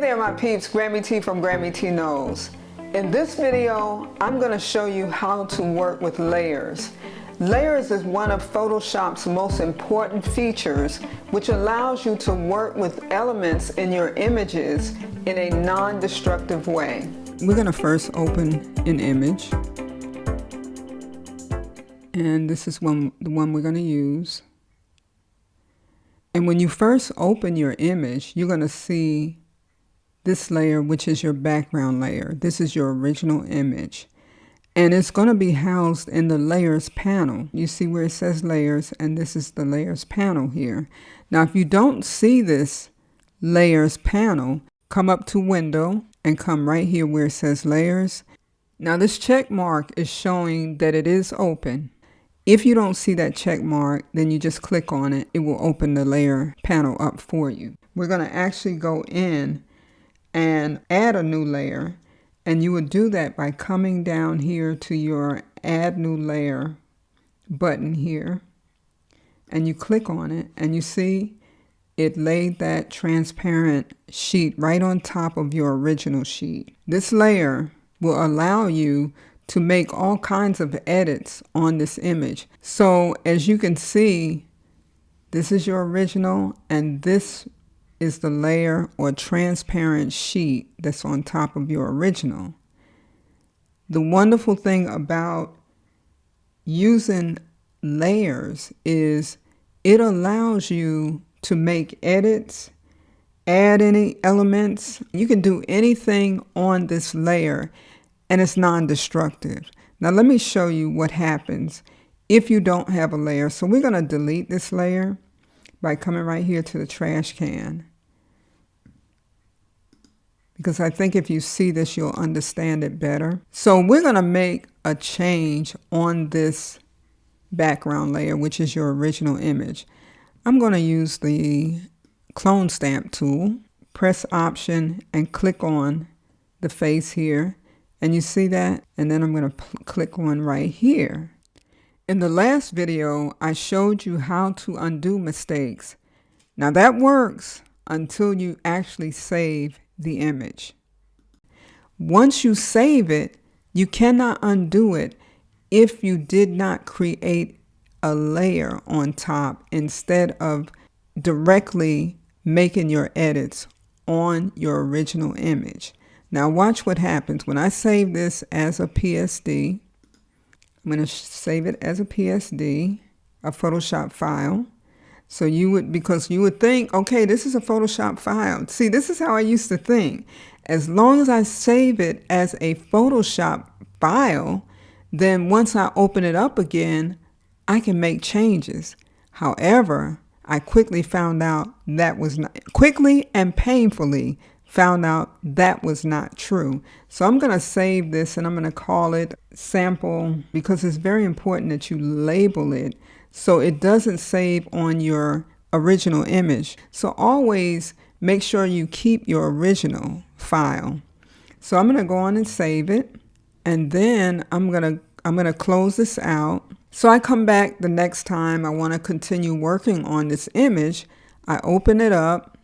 there my peeps, Grammy T from Grammy T Knows. In this video, I'm going to show you how to work with layers. Layers is one of Photoshop's most important features, which allows you to work with elements in your images in a non-destructive way. We're going to first open an image. And this is the one we're going to use. And when you first open your image, you're going to see this layer, which is your background layer. This is your original image. And it's going to be housed in the layers panel. You see where it says layers, and this is the layers panel here. Now, if you don't see this layers panel, come up to window and come right here where it says layers. Now, this check mark is showing that it is open. If you don't see that check mark, then you just click on it. It will open the layer panel up for you. We're going to actually go in and add a new layer, and you would do that by coming down here to your add new layer button here, and you click on it, and you see it laid that transparent sheet right on top of your original sheet. This layer will allow you to make all kinds of edits on this image. So as you can see, this is your original, and this is the layer or transparent sheet that's on top of your original. The wonderful thing about using layers is it allows you to make edits, add any elements. You can do anything on this layer, and it's non-destructive. Now let me show you what happens if you don't have a layer. So we're going to delete this layer by coming right here to the trash can, because I think if you see this, you'll understand it better. So we're going to make a change on this background layer, which is your original image. I'm going to use the clone stamp tool, press Option and click on the face here. And you see that? And then I'm going to click on right here. In the last video, I showed you how to undo mistakes. Now that works until you actually save the image. Once you save it, you cannot undo it if you did not create a layer on top instead of directly making your edits on your original image. Now watch what happens when I save this as a PSD. I'm going to save it as a PSD, a Photoshop file. So because you would think, okay, this is a Photoshop file. See, this is how I used to think. As long as I save it as a Photoshop file, then once I open it up again, I can make changes. However, I quickly found out that was not, quickly and painfully found out that was not true. So I'm going to save this, and I'm going to call it sample, because it's very important that you label it so it doesn't save on your original image. So always make sure you keep your original file. So I'm going to go on and save it, and then I'm going to close this out. So I come back the next time I want to continue working on this image. I open it up.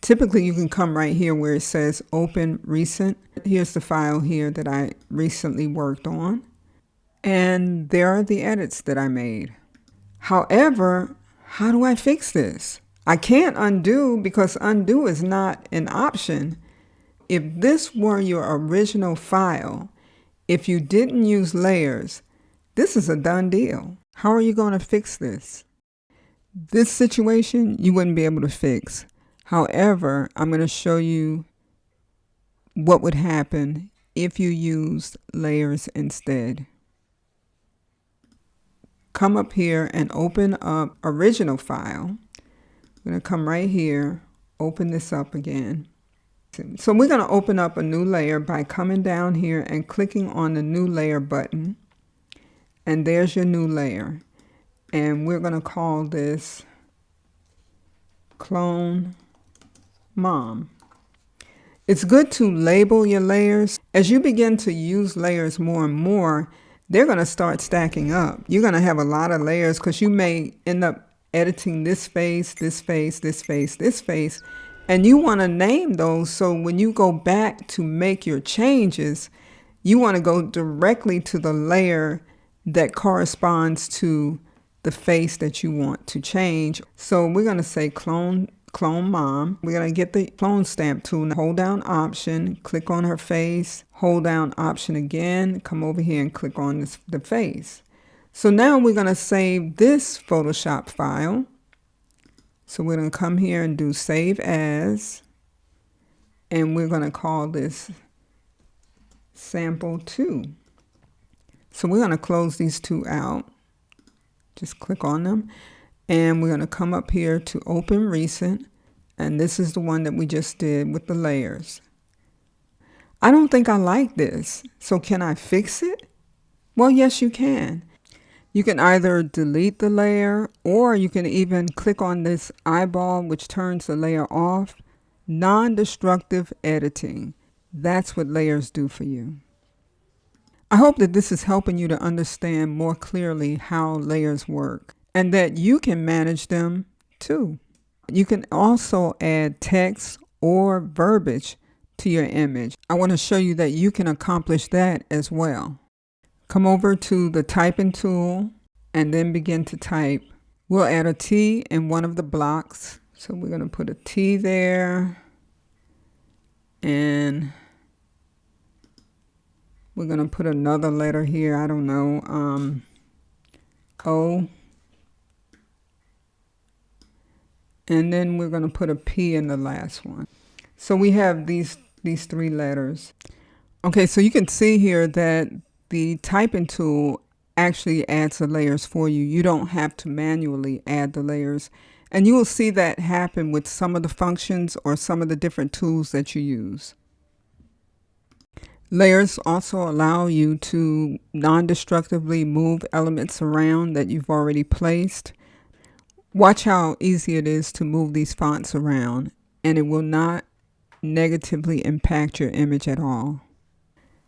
Typically, you can come right here where it says Open Recent. Here's the file here that I recently worked on. And there are the edits that I made. However, how do I fix this? I can't undo, because undo is not an option. If this were your original file, if you didn't use layers, this is a done deal. How are you going to fix this? This situation, you wouldn't be able to fix. However, I'm going to show you what would happen if you used layers instead. Come up here and open up original file. I'm going to come right here, open this up again. So we're going to open up a new layer by coming down here and clicking on the new layer button. And there's your new layer. And we're going to call this Clone Mom. It's good to label your layers. As you begin to use layers more and more, they're going to start stacking up. You're going to have a lot of layers because you may end up editing this face, this face, this face, this face, And you want to name those so when you go back to make your changes, you want to go directly to the layer that corresponds to the face that you want to change. So we're going to say clone mom. We're going to get the clone stamp tool, hold down Option, click on her face, hold down Option again, come over here and click on the face. So now we're going to save this Photoshop file. So we're going to come here and do Save As, and we're going to call this Sample 2. So we're going to close these two out. Just click on them, and we're going to come up here to Open Recent, and this is the one that we just did with the layers. I don't think I like this, so can I fix it? Well, yes, you can. You can either delete the layer, or you can even click on this eyeball, which turns the layer off. Non-destructive editing. That's what layers do for you. I hope that this is helping you to understand more clearly how layers work and that you can manage them too. You can also add text or verbiage to your image. I want to show you that you can accomplish that as well. Come over to the typing tool and then begin to type. We'll add a T in one of the blocks. So we're going to put a T there, and we're going to put another letter here. I don't know, O. And then we're going to put a P in the last one. So we have these three letters. Okay, so you can see here that the typing tool actually adds the layers for you. You don't have to manually add the layers. And you will see that happen with some of the functions or some of the different tools that you use. Layers also allow you to non-destructively move elements around that you've already placed. Watch how easy it is to move these fonts around, and it will not negatively impact your image at all.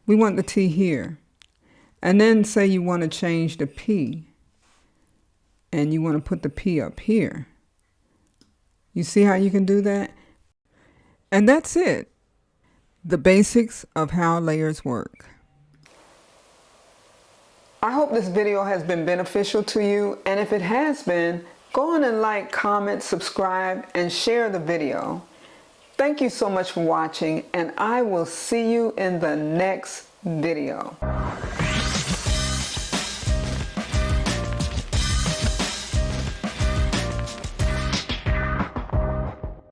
We want the T here. And then say you want to change the P, and you want to put the P up here. You see how you can do that? And that's it. The basics of how layers work. I hope this video has been beneficial to you, and if it has been, go on and like, comment, subscribe, and share the video. Thank you so much for watching, and I will see you in the next video.